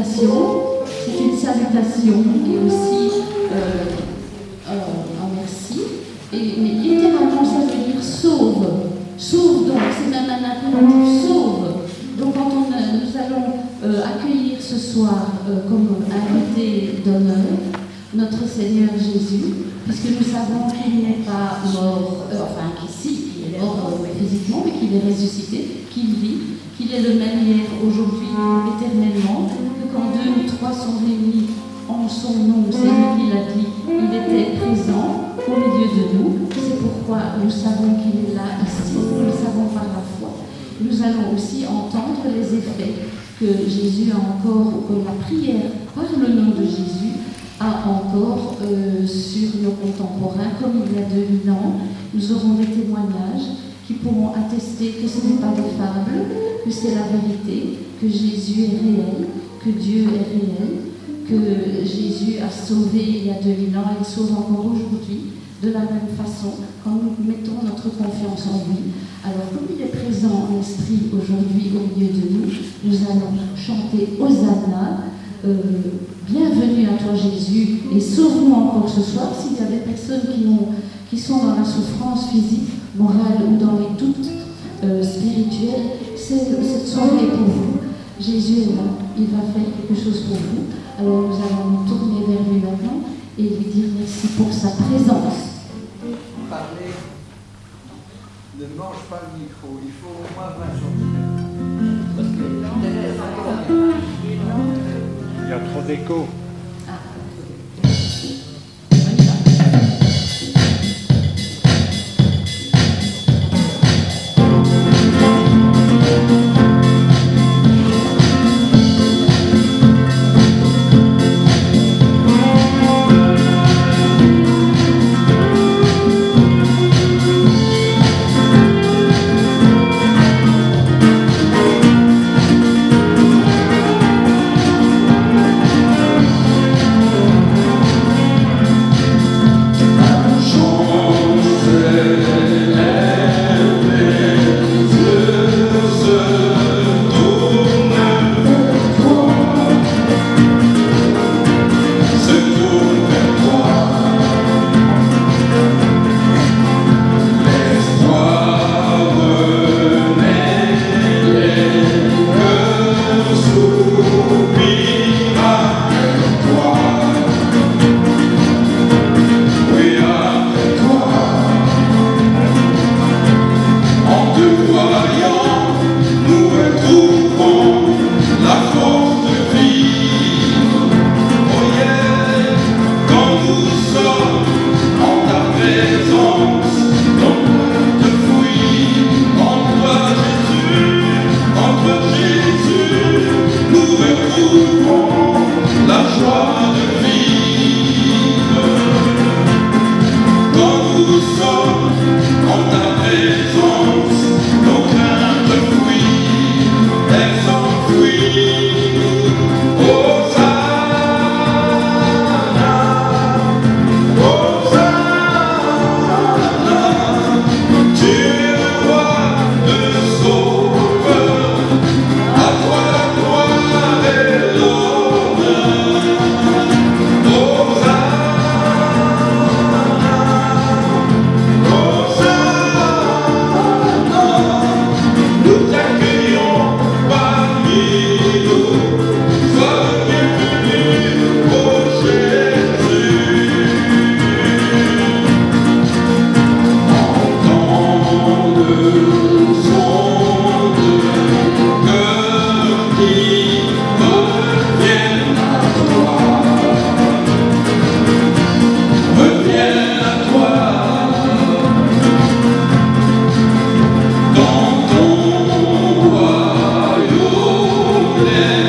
c'est une salutation et aussi un merci. Mais littéralement, ça veut dire sauve. Sauve donc, c'est même un impératif, sauve. Donc quand nous allons accueillir ce soir comme invité d'honneur notre Seigneur Jésus, puisque nous savons qu'il n'est pas mort, qu'ici, il est mort physiquement, mais qu'il est ressuscité, qu'il vit, qu'il est le même hier, aujourd'hui, éternellement, que quand 2 ou 3 sont réunis en son nom, c'est lui qui l'a dit, il était présent au milieu de nous. C'est pourquoi nous savons qu'il est là ici, nous le savons par la foi. Nous allons aussi entendre les effets que Jésus a encore, que la prière par le nom de Jésus a encore sur nos contemporains, comme il y a 2000 ans. Nous aurons des témoignages qui pourront attester que ce n'est pas des fables, que c'est la vérité, que Jésus est réel, que Dieu est réel, que Jésus a sauvé il y a 2000 ans et il sauve encore aujourd'hui de la même façon quand nous mettons notre confiance en lui. Alors comme il est présent en esprit aujourd'hui au milieu de nous, nous allons chanter Hosanna. Bienvenue à toi Jésus et sauve-nous encore ce soir. S'il y a des personnes qui sont dans la souffrance physique, morale ou dans les doutes spirituels, cette soirée est pour vous. Jésus est là, il va faire quelque chose pour vous. Alors nous allons nous tourner vers lui maintenant et lui dire merci pour sa présence. Parler, ne mange pas le micro, il faut au moins 20 cm. Il y a trop d'écho. Yeah.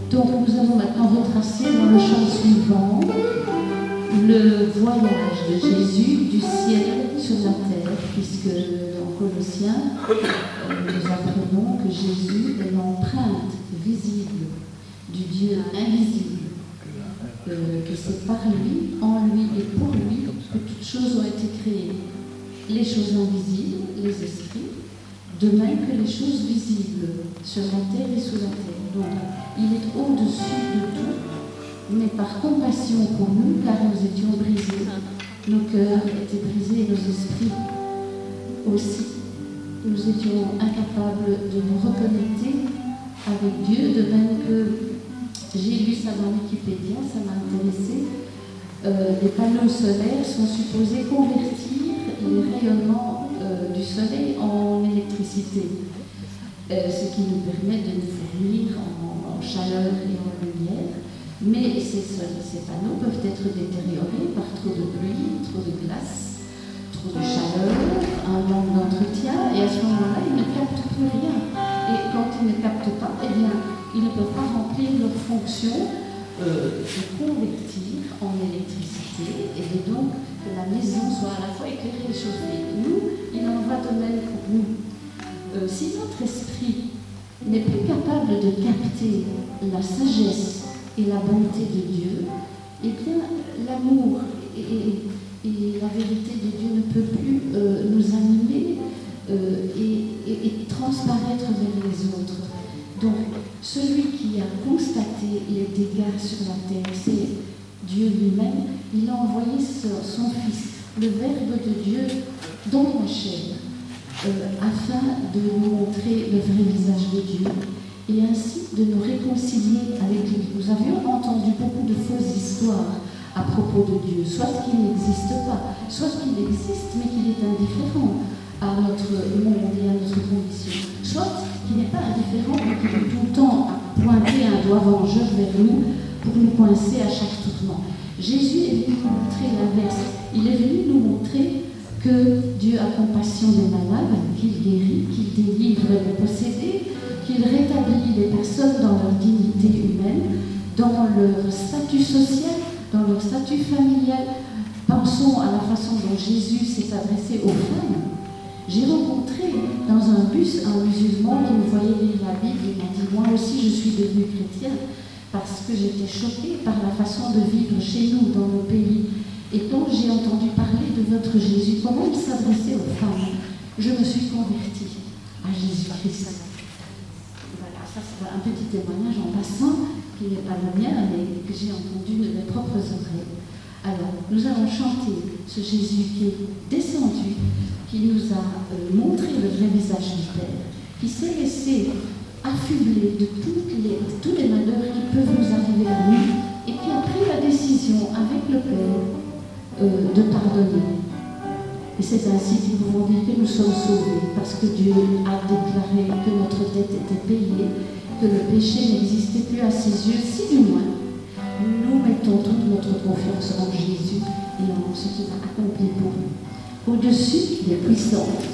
Donc nous allons maintenant retracer dans le chant suivant le voyage de Jésus du ciel sur la terre, puisque dans Colossiens, nous apprenons que Jésus est l'empreinte visible du Dieu invisible, que c'est par lui, en lui et pour lui que toutes choses ont été créées. Les choses invisibles, les esprits, de même que les choses visibles sur la terre et sous la terre. Donc, il est au-dessus de tout, mais par compassion pour nous, car nous étions brisés, nos cœurs étaient brisés et nos esprits aussi. Nous étions incapables de nous reconnecter avec Dieu, de même que j'ai lu ça dans Wikipédia, ça m'a intéressé. Les panneaux solaires sont supposés convertir les rayonnements du soleil en électricité, ce qui nous permet de nous fournir en chaleur et en lumière. Mais ces panneaux peuvent être détériorés par trop de pluie, trop de glace, trop de chaleur, un manque d'entretien, et à ce moment-là, ils ne captent plus rien. Et quand ils ne captent pas, eh bien, ils ne peuvent pas remplir leur fonction de convertir en électricité, et donc que la maison soit à la fois éclairée et chauffée. Nous, il en va de même pour nous. Si notre esprit n'est plus capable de capter la sagesse et la bonté de Dieu, eh bien, l'amour et la vérité de Dieu ne peut plus nous animer et transparaître vers les autres. Donc, celui qui a constaté les dégâts sur la terre, c'est Dieu lui-même. Il a envoyé son Fils, le Verbe de Dieu, dans la chair, afin de nous montrer le vrai visage de Dieu et ainsi de nous réconcilier avec lui. Nous avions entendu beaucoup de fausses histoires à propos de Dieu, soit qu'il n'existe pas, soit qu'il existe mais qu'il est indifférent à notre monde et à notre condition, soit qu'il n'est pas indifférent mais qu'il est tout le temps à pointer un doigt vengeur vers nous pour nous coincer à chaque tourment. Jésus est venu nous montrer l'inverse. Il est venu nous montrer que Dieu a compassion des malades, qu'il guérit, qu'il délivre les possédés, qu'il rétablit les personnes dans leur dignité humaine, dans leur statut social, dans leur statut familial. Pensons à la façon dont Jésus s'est adressé aux femmes. J'ai rencontré dans un bus un musulman qui me voyait lire la Bible et m'a dit « Moi aussi je suis devenu chrétien parce que j'étais choquée par la façon de vivre chez nous, dans nos pays. Et quand j'ai entendu parler de votre Jésus, comment il s'adressait aux femmes, je me suis convertie à Jésus-Christ. » Voilà, ça c'est un petit témoignage en passant, qui n'est pas le mien, mais que j'ai entendu de mes propres oreilles. Alors, nous allons chanter ce Jésus qui est descendu, qui nous a montré le vrai visage du Père, qui s'est laissé affublé de tous les malheurs qui peuvent nous arriver à nous, et qui a pris la décision avec le Père de pardonner. Et c'est ainsi que nous pouvons dire que nous sommes sauvés, parce que Dieu a déclaré que notre dette était payée, que le péché n'existait plus à ses yeux, si du moins nous mettons toute notre confiance en Jésus et en ce qu'il a accompli pour nous. Au-dessus des puissances.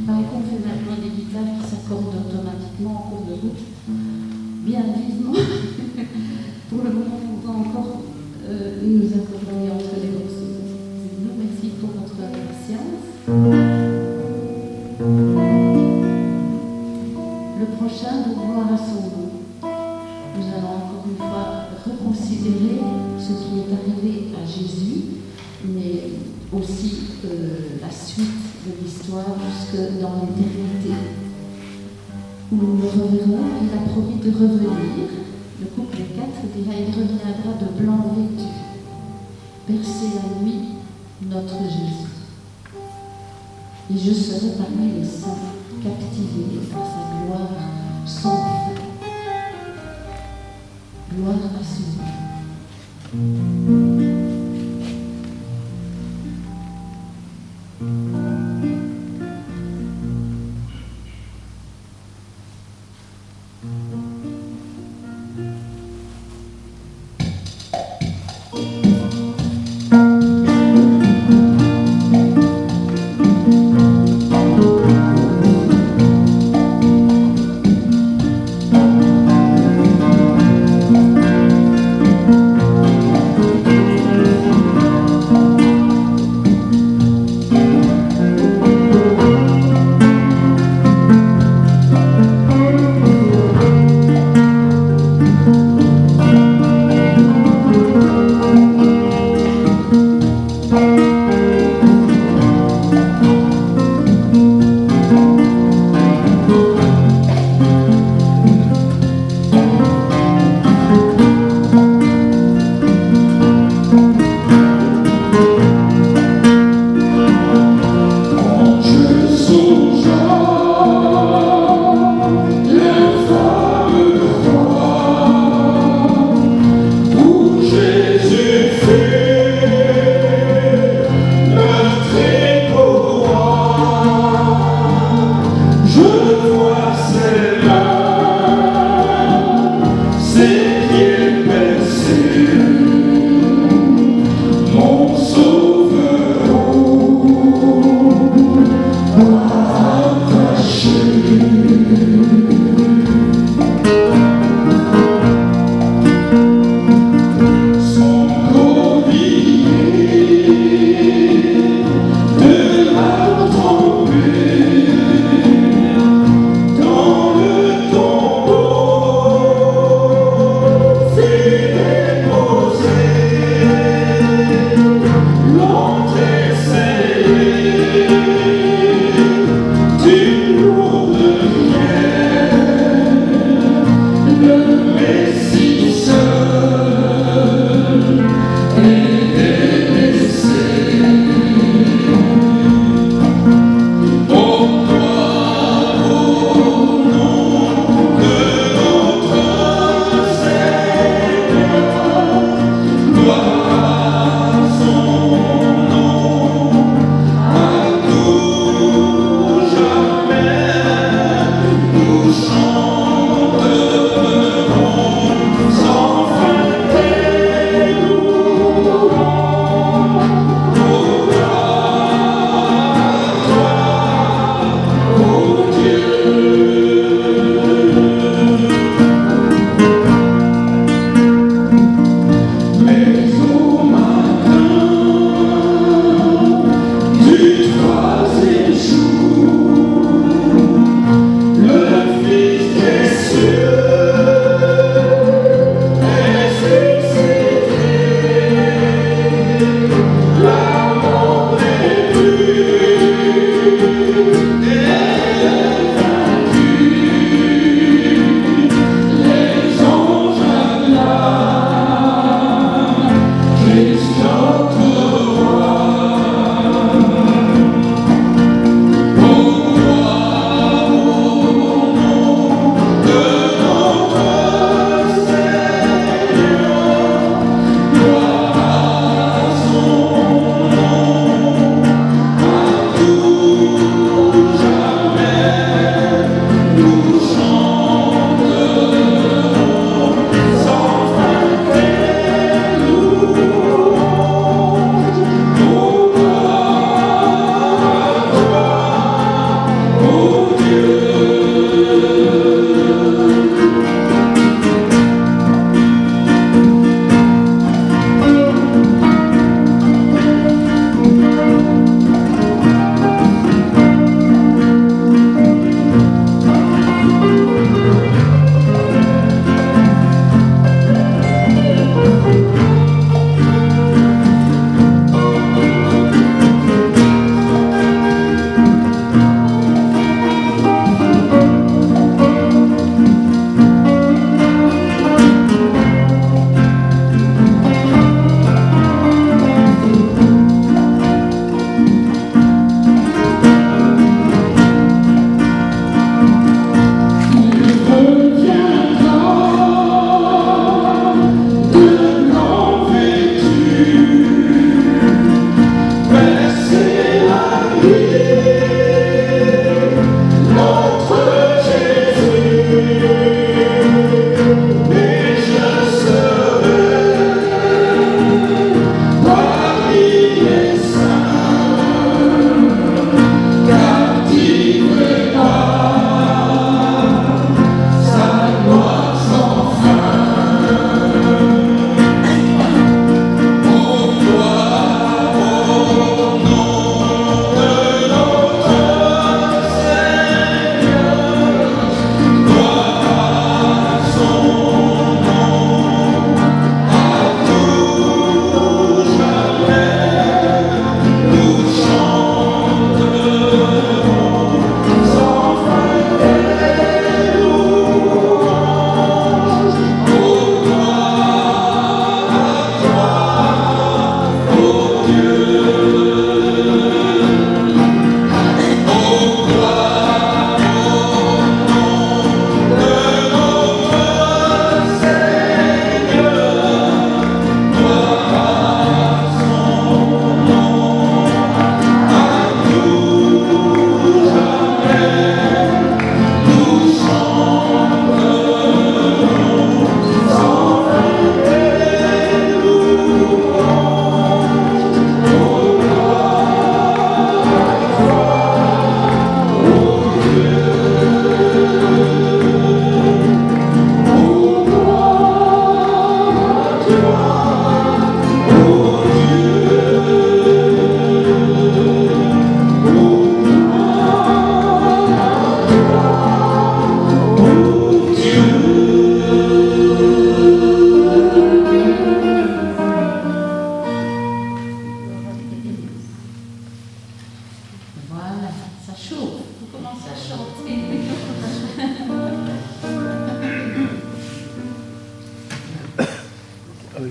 Pareil qu'on fait maintenant des guitares qui s'accordent automatiquement en cours de route, bien vivement. Pour le moment, on va encore nous accorder entre les morceaux. Merci pour votre patience. Le prochain, de gloire à son nom. Nous allons encore une fois reconsidérer ce qui est arrivé à Jésus, mais aussi la suite de l'histoire jusque dans l'éternité. Où nous le reverrons, il a promis de revenir. Le couplet 4 dira: il reviendra de blanc vêtu, percer la nuit, notre Jésus. Et je serai parmi les saints, captivés par sa gloire sans fin. Gloire à son nom.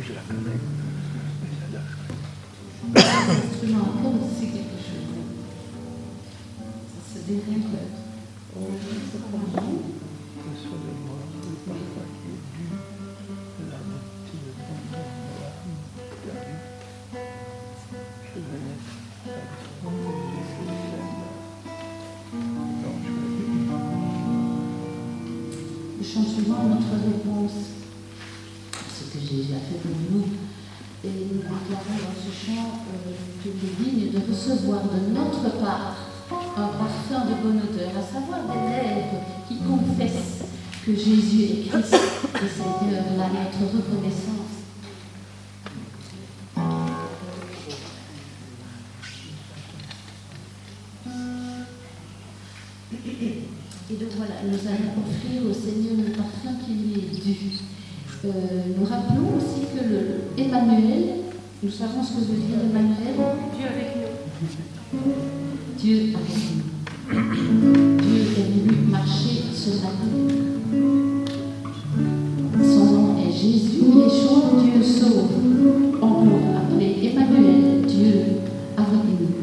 je la connais. L'instrument à cordes, c'est quelque chose. Ça se dérègle. Le chant suivant, notre réponse à ce que Jésus a fait pour nous. Et nous déclarons dans ce chant qu'il est digne de recevoir de notre part un parfum de bonne odeur, à savoir des lèvres qui confessent que Jésus est Christ et Seigneur, là notre reconnaissance. Et donc voilà, nous allons offrir au Seigneur le parfum qui lui est dû. Nous rappelons aussi que le Emmanuel, nous savons ce que veut dire Emmanuel. Dieu avec nous. Dieu avec nous. Dieu est venu marcher sur la terre. Son nom est Jésus, Yeshua, Dieu sauve. On peut appeler Emmanuel, Dieu avec nous.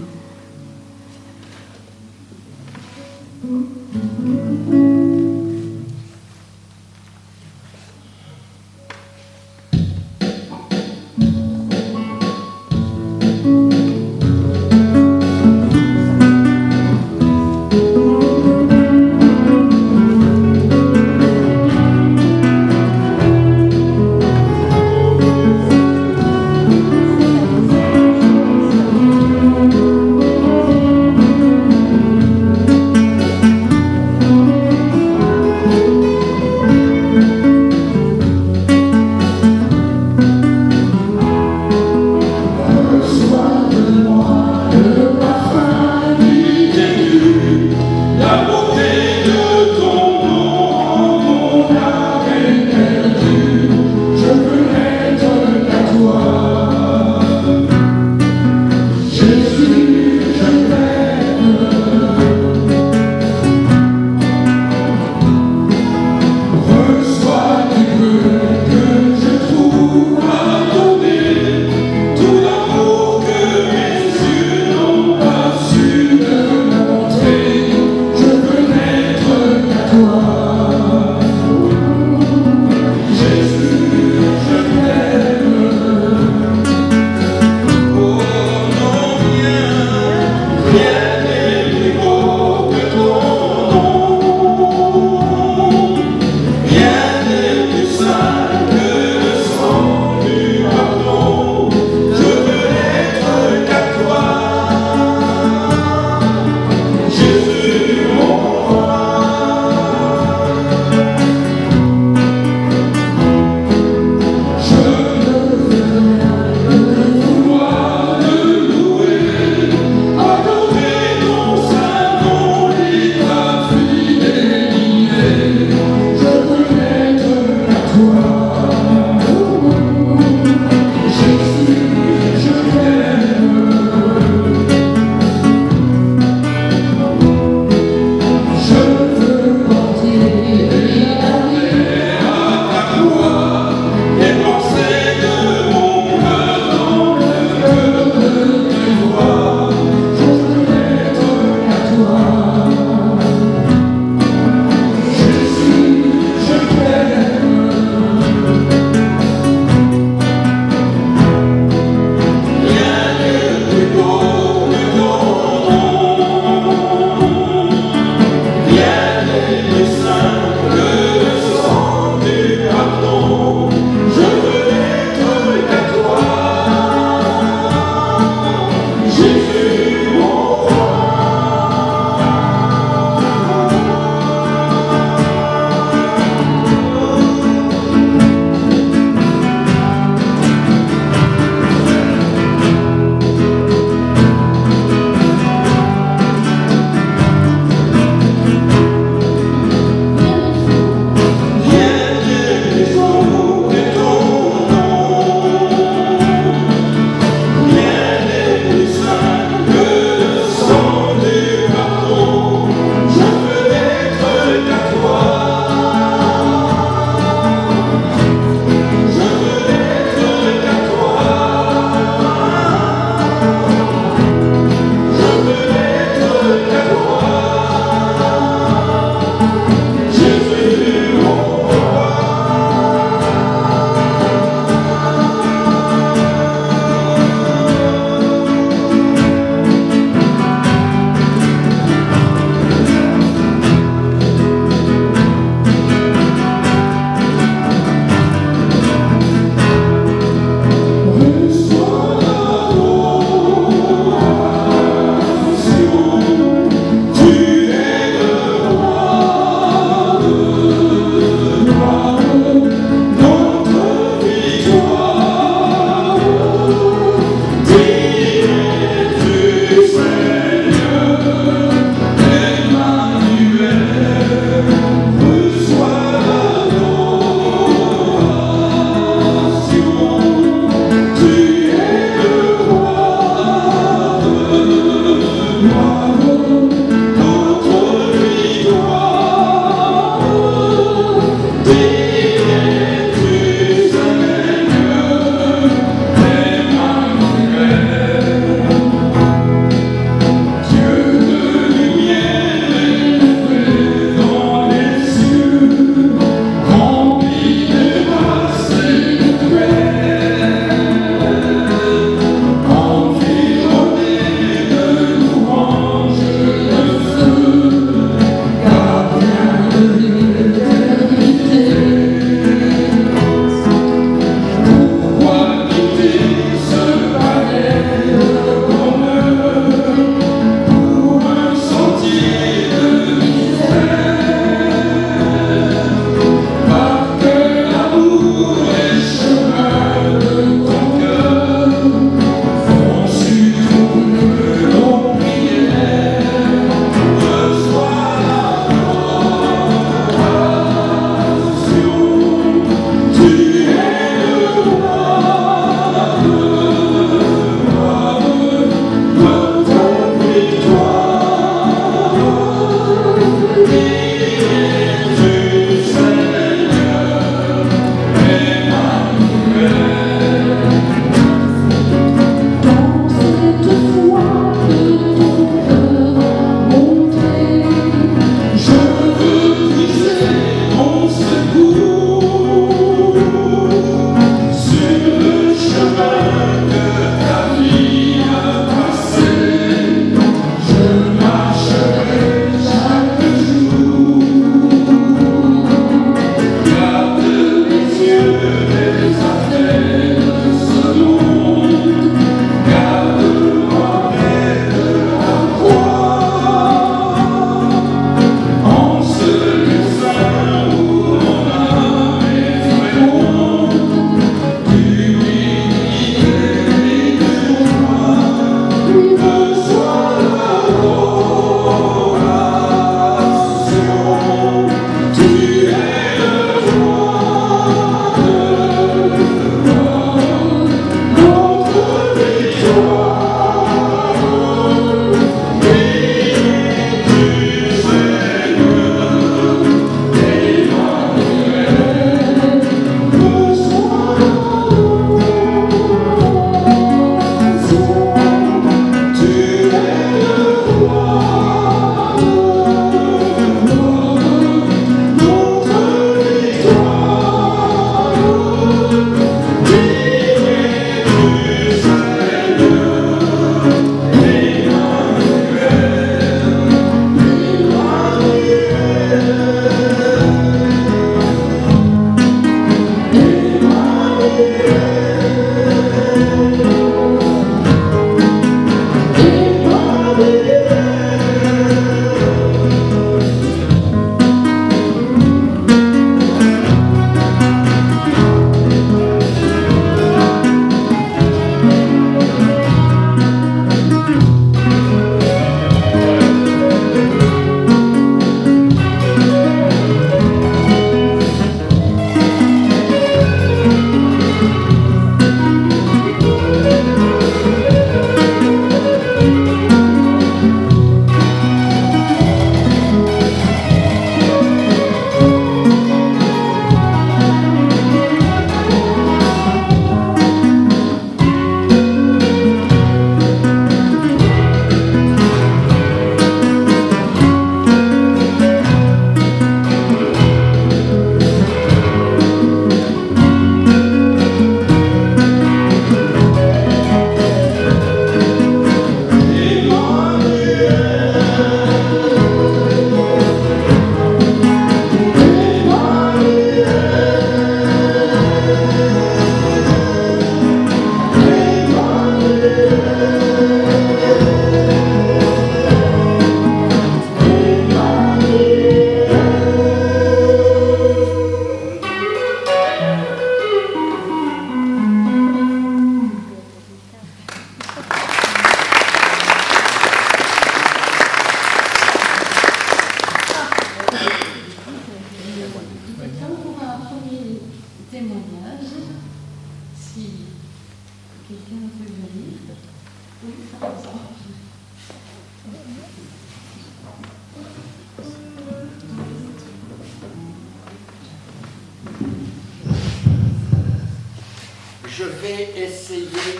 Je vais essayer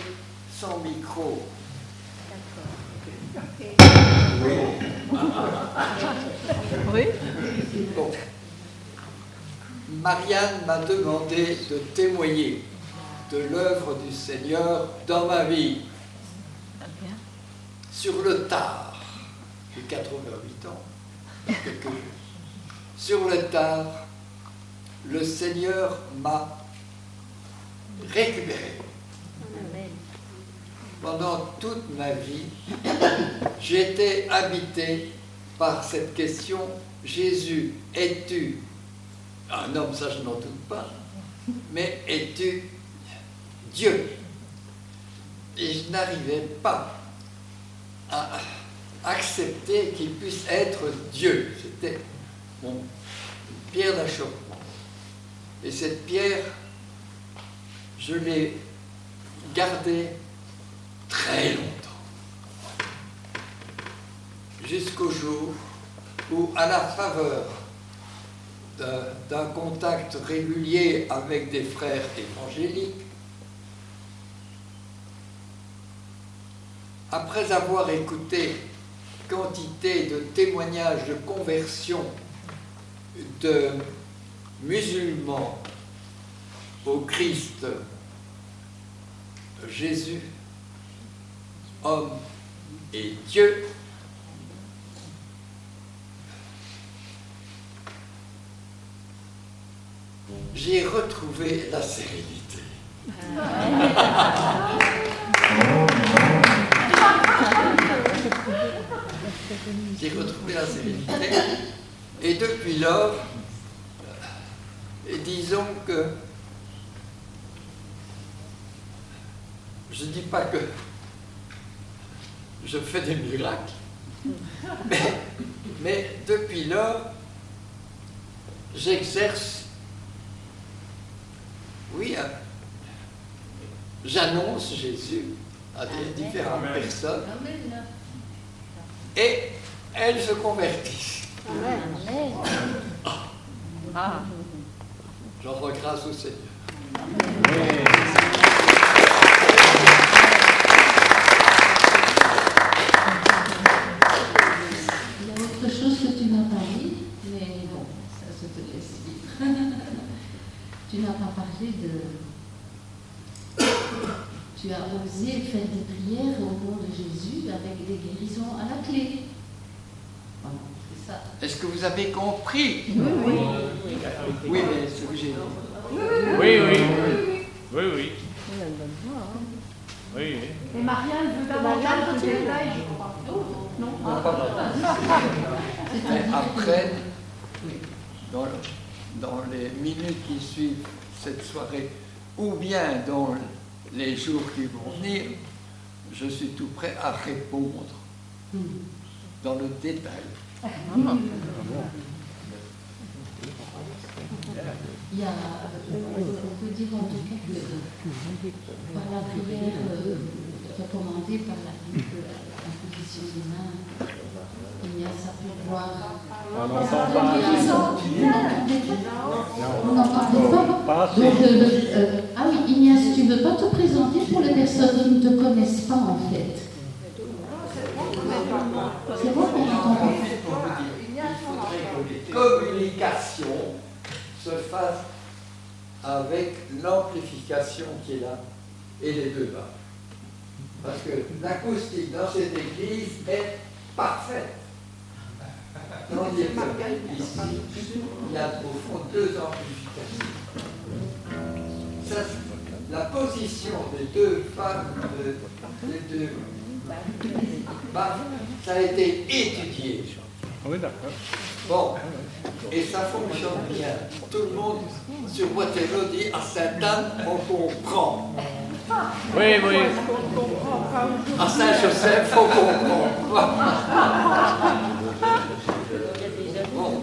sans micro. Oui. Bon. Marianne m'a demandé de témoigner de l'œuvre du Seigneur dans ma vie. Sur le tard, j'ai 88 ans, quelques jours. Sur le tard, le Seigneur m'a récupéré. Pendant toute ma vie, j'ai été habité par cette question: Jésus, es-tu un homme? Ça, je n'en doute pas, mais es-tu Dieu? Et je n'arrivais pas à accepter qu'il puisse être Dieu. C'était mon pierre d'achoppement. Et cette pierre, je l'ai gardée très longtemps, jusqu'au jour où, à la faveur d'un contact régulier avec des frères évangéliques, après avoir écouté quantité de témoignages de conversion de musulmans au Christ Jésus, homme et Dieu, j'ai retrouvé la sérénité. J'ai retrouvé la sérénité. Et depuis lors, disons que je ne dis pas que je fais des miracles, mais depuis lors, j'exerce, oui, j'annonce Jésus à des différentes personnes et elles se convertissent. J'en rends grâce au Seigneur. Il y a autre chose que tu n'as pas dit, mais bon, ça se te laisse dire. Tu n'as pas parlé de... Tu as osé faire des prières au nom de Jésus avec des guérisons à la clé. Voilà, c'est ça. Est-ce que vous avez compris? Oui, mais ce que j'ai dit. Oui. Oui. Et Marianne veut davantage de détails, je crois. Non, Après, dans les minutes qui suivent cette soirée, ou bien dans les jours qui vont venir, je suis tout prêt à répondre dans le détail. Il y a, on peut dire en tout cas que par la prière recommandée par la position des mains, il y a sa pouvoir. On n'entend pas. Vous n'entendez pas? Donc, ah oui, Ignace, tu ne veux pas te présenter pour les personnes qui ne te connaissent pas en fait? C'est bon qu'on n'entend pas? Il faudrait que les communications se fassent avec l'amplification qui est là et les deux bas. Parce que l'acoustique dans cette église est parfaite. Tandis que ici, il y a au fond deux amplifications. Ça, la position des deux femmes, des deux bas, ça a été étudié. Oui, d'accord. Bon, et ça fonctionne bien. Tout le monde sur Waterloo dit à Sainte-Anne, on comprend. Oui. À Saint-Joseph, on comprend. Bon.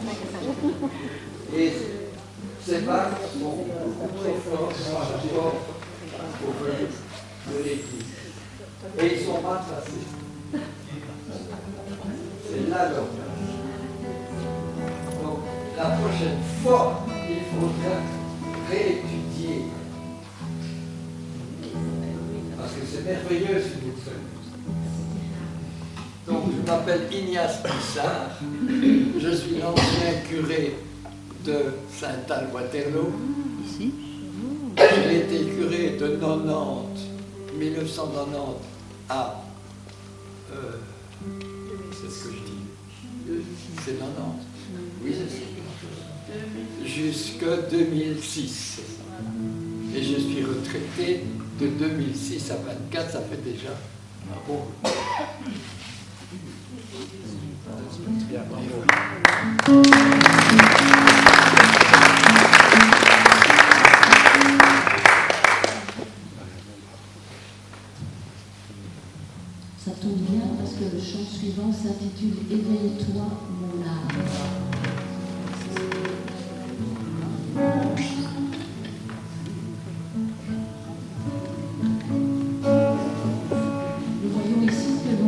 Et ces vagues sont trop fortes dans le rapport au volume de l'église. Et ils sont mal tracés. à leur place. Donc, la prochaine fois, il faudra réétudier. Parce que c'est merveilleux ce que vous faites. Donc, je m'appelle Ignace Pissard. Je suis l'ancien curé de Saint-Al-Waterloo. Ici. J'ai été curé de 1990 à... c'est ce que je dis. C'est 90. Oui, c'est ça. Jusqu'en 2006. Et je suis retraité de 2006 à 24, ça fait déjà un bon bout. Bien, bravo. Ça tombe bien parce que le chant suivant s'intitule « Éveille-toi, mon âme ». Nous voyons ici que on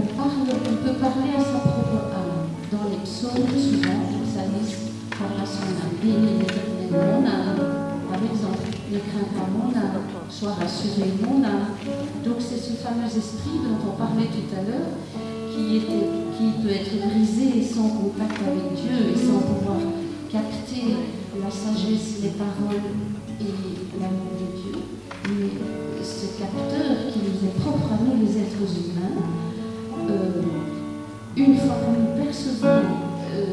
peut parler à sa propre âme. Dans les psaumes, souvent, le psalmiste parle à son âme. Bénis l'Éternel, mon âme. Par exemple, ne crains pas mon âme, sois rassuré mon âme. Donc c'est ce fameux esprit dont on parlait tout à l'heure, qui peut être brisé sans contact avec Dieu et sans pouvoir capter la sagesse, les paroles et l'amour de Dieu. Mais ce capteur qui nous est propre à nous, les êtres humains, une fois que nous percevons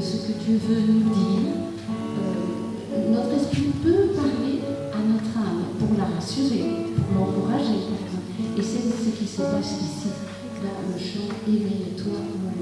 ce que Dieu veut nous dire, notre esprit peut parler à notre âme pour la rassurer, pour l'encourager. Et c'est ce qui se passe ici, dans le chant « Éveille-toi, mon âme ».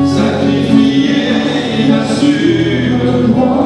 Sacrifié, il a su le droit.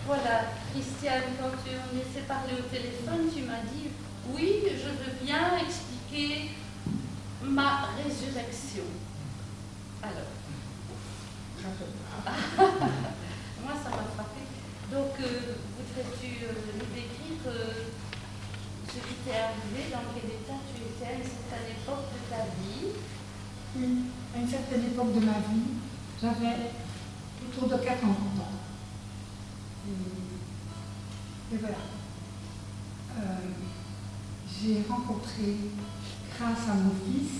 Voilà, Christiane, quand on s'est parlé au téléphone, tu m'as dit oui, je veux bien expliquer ma résurrection. Alors, moi ça m'a frappé. Donc, voudrais-tu nous décrire ce qui t'est arrivé, dans quel état tu étais à une certaine époque de ta vie? Oui, à une certaine époque de ma vie, j'avais autour de 40 ans. Et voilà. J'ai rencontré, grâce à mon fils,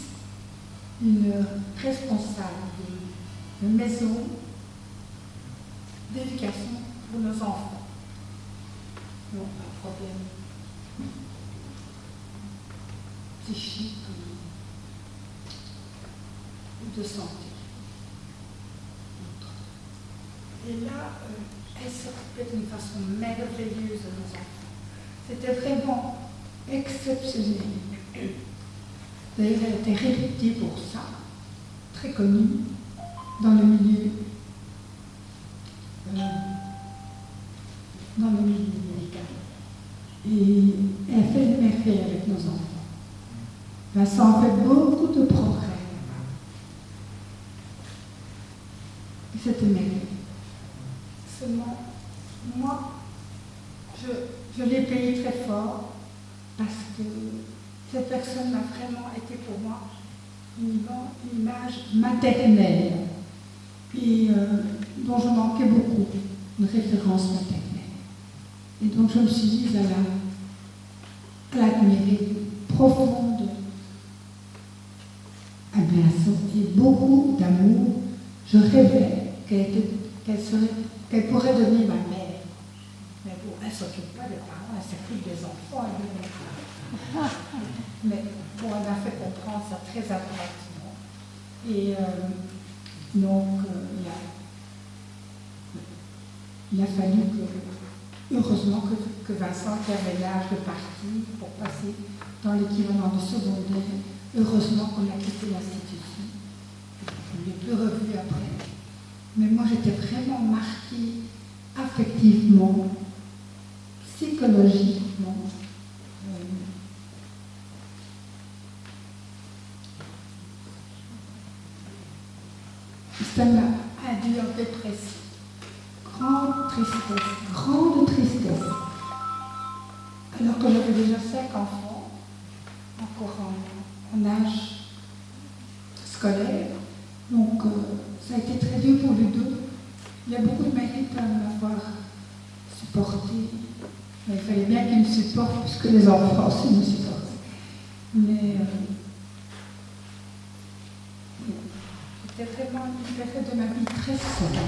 une responsable de maison d'éducation pour nos enfants. Donc, un problème psychique ou de santé. Et là, elle s'occupait d'une façon merveilleuse de nos enfants. C'était vraiment exceptionnel. D'ailleurs, elle était réputée pour ça, très connue dans le milieu médical. Et elle fait des merveilles avec nos enfants. Vincent fait beaucoup de progrès. Et c'était merveilleux. Seulement, moi, je l'ai payé très fort parce que cette personne a vraiment été pour moi une image maternelle et dont je manquais beaucoup, une référence maternelle. Et donc je me suis mise à l'admirer profonde admiration et beaucoup d'amour. Je rêvais qu'elle pourrait devenir ma mère. Mais bon, elle ne s'occupe pas des parents, elle s'occupe des enfants. Mais bon, elle m'a fait comprendre ça très adroitement. Et donc, il a fallu heureusement que Vincent, qui avait l'âge de partir pour passer dans l'équivalent de secondaire, heureusement qu'on a quitté l'institution. Je ne l'ai plus revu après. Mais moi, j'étais vraiment marquée affectivement, psychologiquement. Ça m'a induit en dépression. Grande tristesse. Alors que j'avais déjà 5 enfants, encore en âge scolaire. Donc, ça a été très dur pour les deux. Il y a beaucoup de mérite à m'avoir supporté. Mais il fallait bien qu'ils me supportent, puisque les enfants aussi me supportent. Mais c'était vraiment une période de ma vie très sombre.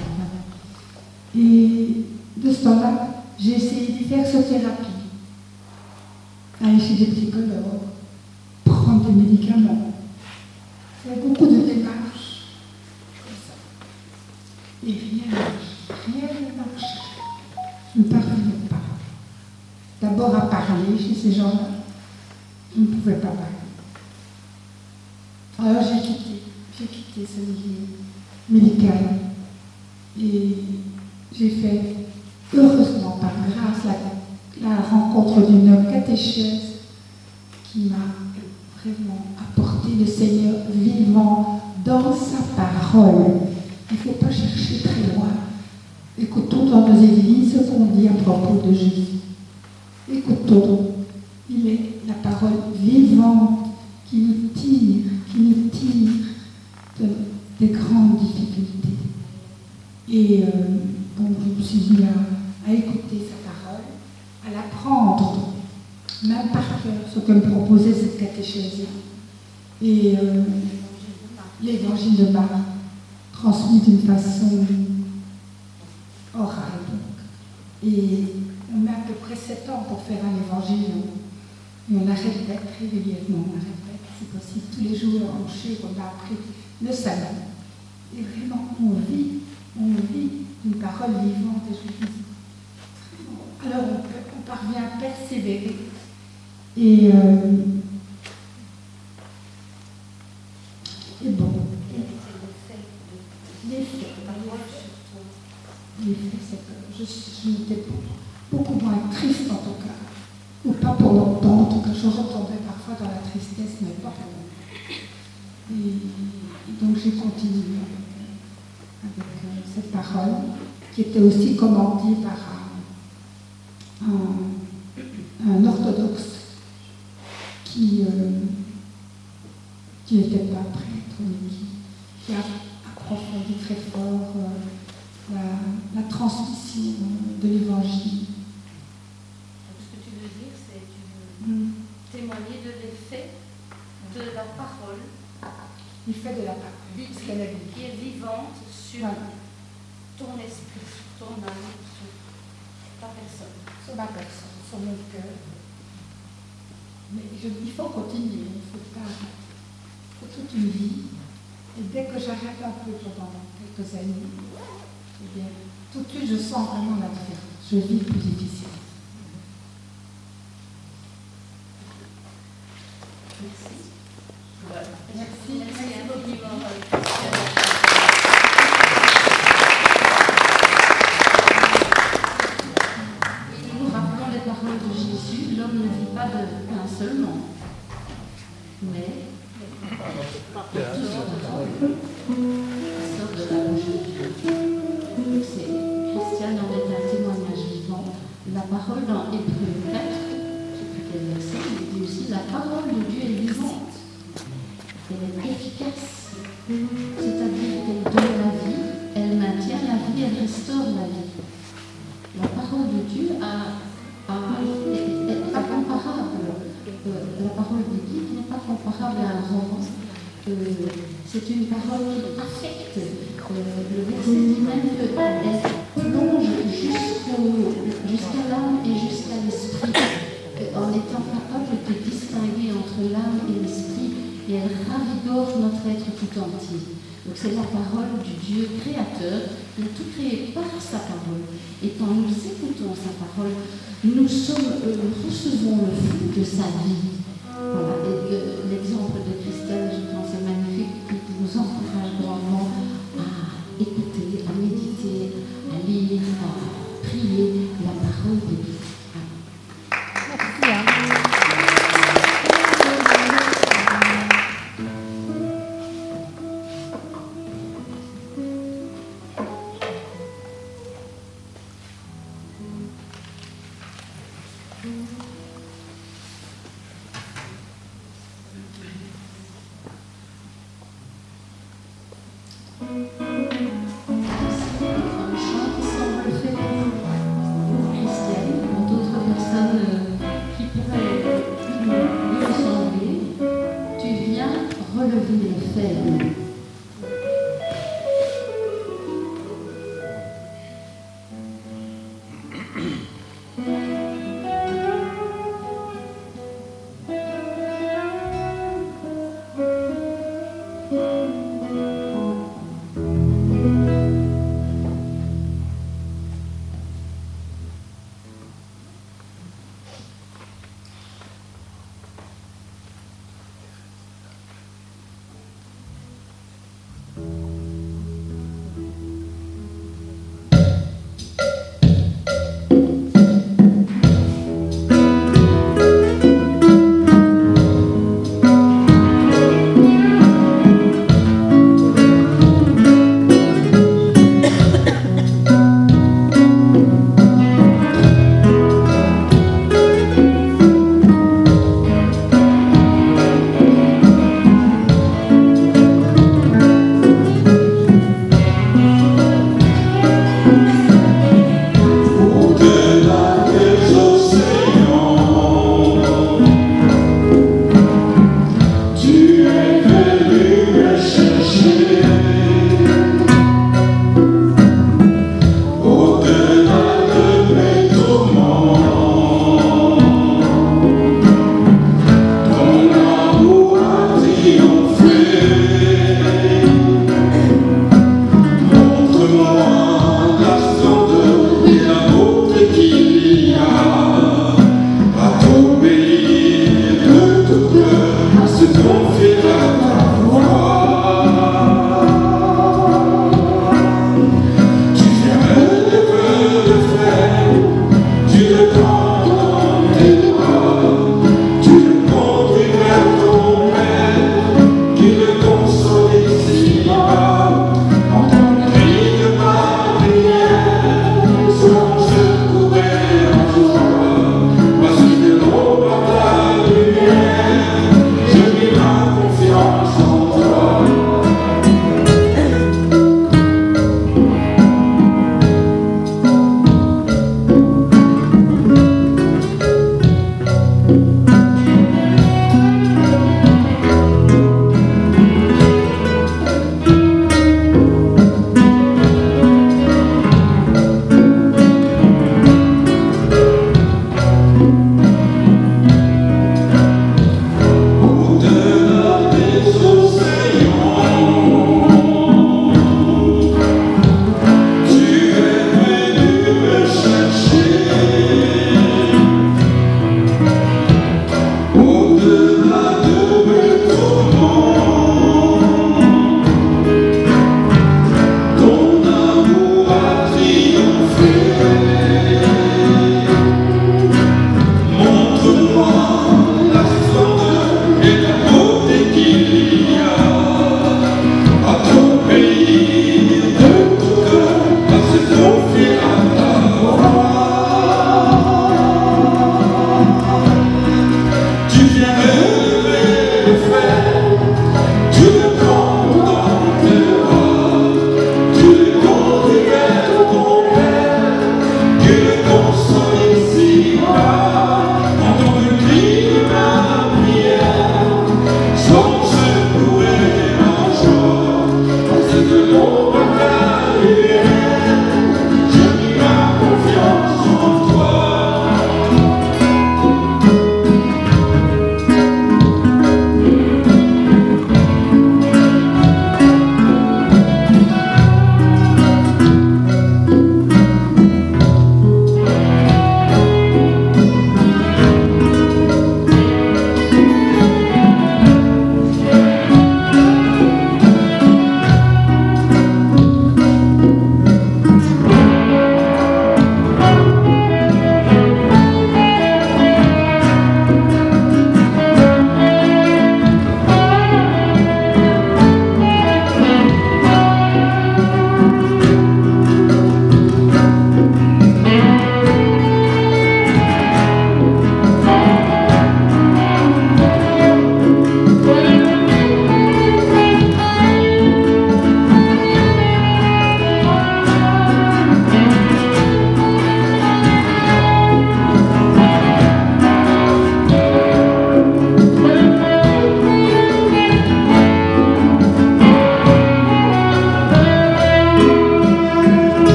Et de ce temps-là, j'ai essayé d'y faire thérapie, aller chez des psychologues, prendre des médicaments, faire beaucoup de démarches comme ça. Et rien ne marchait. Je ne parvenais pas. D'abord à parler chez ces gens-là, je ne pouvais pas parler. Alors j'ai quitté ce milieu médical et j'ai fait, heureusement, par grâce, la rencontre d'une catéchèse qui m'a vraiment apporté le Seigneur vivant dans sa parole. Il ne faut pas chercher très loin. Écoutons dans nos églises ce qu'on dit à propos de Jésus. Écoutons. Il est la parole vivante qui nous tire des grandes difficultés. Et bon, je me suis dit à écouter sa parole, à l'apprendre, même par cœur, ce que me proposait cette catéchèse. Et l'évangile de Marc, transmis d'une façon orale. Et on met à peu près 7 ans pour faire un évangile. Et on la répète régulièrement, on la répète, c'est possible. Tous les jours, on chute, on a appris le salut. Et vraiment, on vit une parole vivante. Et je vous dis, alors on parvient à persévérer. Et bon. Les faits, c'est que je n'étais beaucoup moins triste en tout cas. Ou pas pour longtemps, en tout cas, je retombais parfois dans la tristesse, mais pas pour longtemps. Et donc j'ai continué avec cette parole, qui était aussi commandée par un orthodoxe qui n'était pas prêtre, mais qui a approfondi très fort la transmission de l'Évangile. Ce que tu veux dire, c'est que tu veux témoigner de l'effet de la parole. L'effet de la parole, qui est vivante sur ton esprit, sur ton âme, sur ta personne. Sur ma personne, sur mon cœur. Mais il faut continuer, il faut toute une vie. Et dès que j'arrête un peu pendant quelques années, eh bien, tout de suite je sens vraiment la différence. Je vis plus difficile. Merci. Voilà. Merci infiniment, Nous rappelons les paroles de Jésus, l'homme ne vit pas de pain seulement, mais sort de la bouche de Dieu. Christiane en est un témoignage vivant. La parole dans Hébreux 4, je ne sais plus quel verset, il dit aussi la parole de Dieu est vivante. Elle est efficace, c'est-à-dire qu'elle donne la vie, elle maintient la vie, elle restaure la vie. La parole de Dieu est incomparable. La parole de Dieu n'est pas comparable à un roman. C'est une parole qui affecte. Le verset dit même qu'elle plonge jusqu'à l'âme et jusqu'à l'esprit, en étant capable de distinguer entre l'âme et l'esprit, et elle ravigore notre être tout entier. Donc c'est la parole du Dieu créateur, qui a tout créé par sa parole. Et quand nous écoutons sa parole, nous recevons le fruit de sa vie. Voilà. Et l'exemple de Christelle, je pense, est magnifique, qui nous encourage grandement à écouter, à méditer, à lire, à prier la parole de Dieu. Merci.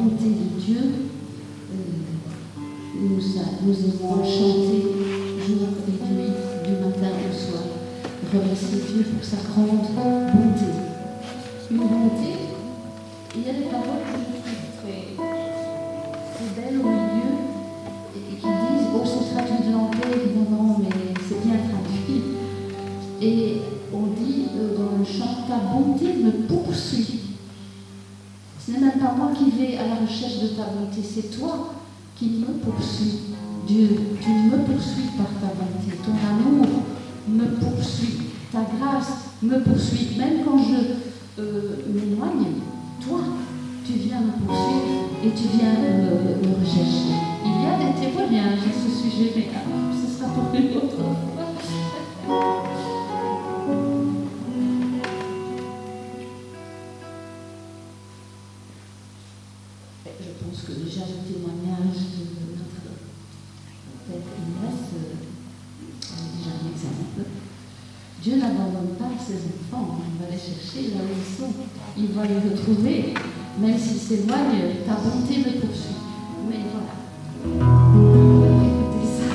bonté de Dieu, nous aimons chanter jour et nuit, du matin au soir, remercier Dieu pour sa grande bonté. Une bonté, il y a des paroles que je trouve très belles au milieu et qui disent, oh c'est traduit de l'anglais évidemment, mais c'est bien traduit. Et on dit dans le chant, ta bonté me poursuit. Ce n'est même pas moi qui vais à la recherche de ta bonté, c'est toi qui me poursuis. Dieu, tu me poursuis par ta bonté, ton amour me poursuit, ta grâce me poursuit. Même quand je m'éloigne, toi, tu viens me poursuivre et tu viens me rechercher. Il y a des témoignages à ce sujet, mais ce sera pour une autre fois. Je pense que déjà le témoignage de notre Père Inès est déjà un exemple. Dieu n'abandonne pas ses enfants, il va les chercher là où ils sont, il va les retrouver, même s'ils s'éloignent, ta bonté me poursuit. Mais voilà. Écoutez ça.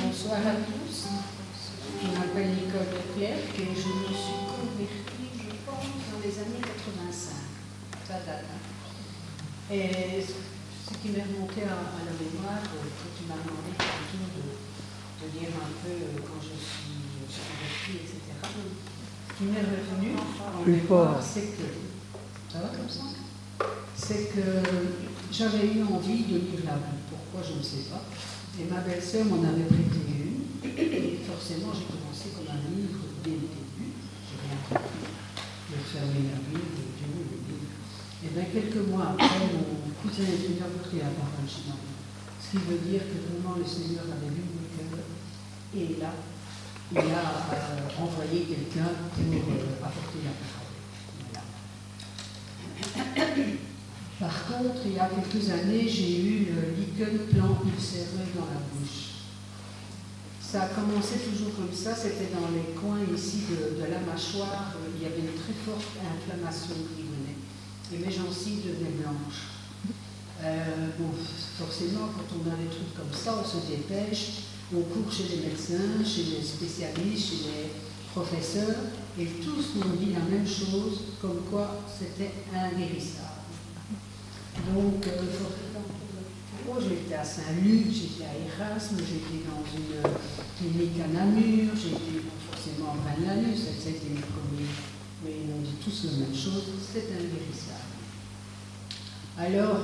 Bonsoir à tous. Je m'appelle Nicole Leclerc et je me suis convertie, je pense, dans les années 85. Ça date. Et ce qui m'est remonté à la mémoire, quand tu m'as demandé tantôt de dire un peu quand je suis convertie, etc. Ce qui m'est revenu en mémoire, c'est que. Ça va comme ça? C'est que j'avais eu envie de lire la Bible. Pourquoi, je ne sais pas. Et ma belle-sœur m'en avait prêté une. Et forcément, j'ai commencé comme un livre dès le début. J'ai rien compris. Je fermais la Bible, Dieu, le livre. Et bien, quelques mois après, mon cousin et Seigneur prit la parole chez moi. Ce qui veut dire que vraiment le Seigneur avait lu mon cœur. Et là, il a envoyé quelqu'un pour apporter la parole. Voilà. Par contre, il y a quelques années, j'ai eu le lichen plan ulcéreux dans la bouche. Ça a commencé toujours comme ça, c'était dans les coins ici de la mâchoire, il y avait une très forte inflammation qui venait. Et mes gencives devenaient blanches. Bon, forcément, quand on a des trucs comme ça, on se dépêche, on court chez les médecins, chez les spécialistes, chez les professeurs, et tous m'ont dit la même chose, comme quoi c'était inguérissable. Donc, j'étais à Saint-Luc, j'étais à Erasme, j'étais dans une clinique à Namur, j'étais forcément à Braine-l'Alleud, c'était mes premiers. Mais ils m'ont dit tous la même chose, c'est inguérissable. Alors,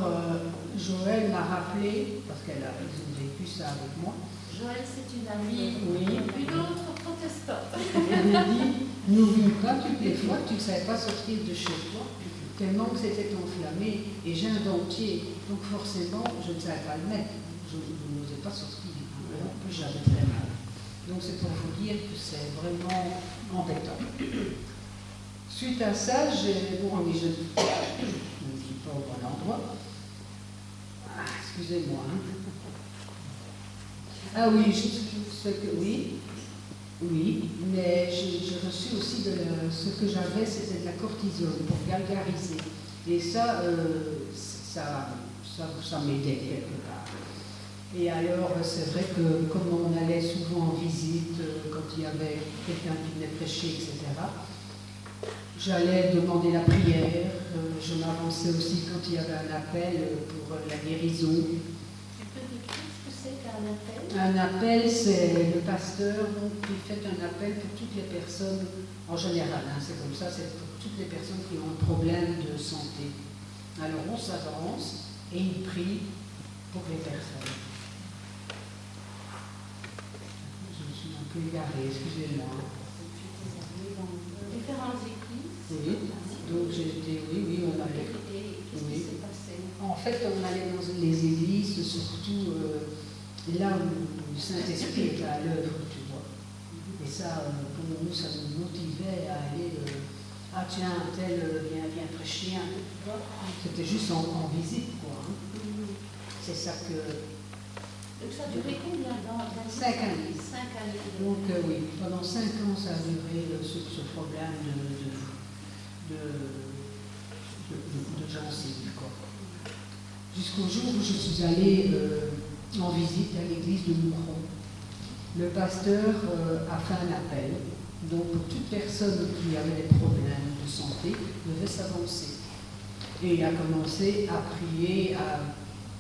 Joël m'a rappelé, parce qu'ils ont vécu ça avec moi. Joël, c'est une amie, oui. Une autre protestante. Elle m'a dit, n'oublie pas toutes les fois que tu ne savais pas sortir de chez toi, tellement que c'était enflammé, et j'ai un dentier, donc forcément, je ne savais pas le mettre, je n'osais pas sortir, en plus j'avais très mal. Donc c'est pour vous dire que c'est vraiment embêtant. Suite à ça, j'ai... Bon, mais je ne dis pas au bon endroit. Ah, excusez-moi. Hein. Ah oui, oui, mais j'ai reçu aussi ce que j'avais, c'était de la cortisone pour gargariser. Et ça m'aidait quelque part. Et alors, c'est vrai que comme on allait souvent en visite, quand il y avait quelqu'un qui venait prêcher, etc., j'allais demander la prière, je m'avançais aussi quand il y avait un appel pour la guérison. Un appel, c'est le pasteur qui fait un appel pour toutes les personnes, en général, hein, c'est comme ça, c'est pour toutes les personnes qui ont un problème de santé. Alors on s'avance et il prie pour les personnes. suis égarée, excusez-moi. Différentes églises. Oui, donc j'étais, oui, on allait. Qu'est-ce qui s'est passé? En fait, on allait dans les églises, surtout là où le Saint-Esprit était à l'œuvre, tu vois. Et ça, pour nous, ça nous motivait à aller. Ah tiens, tel vient prêcher un peu, tu vois. C'était juste en visite, quoi. Hein. C'est ça que. Donc ça a duré combien d'années? 5 années. 5 années. Donc oui, pendant 5 ans, ça a duré ce problème de gencives, quoi. Jusqu'au jour où je suis allée en visite à l'église de Moucron. Le pasteur a fait un appel. Donc pour toute personne qui avait des problèmes de santé devait s'avancer. Et il a commencé à prier, à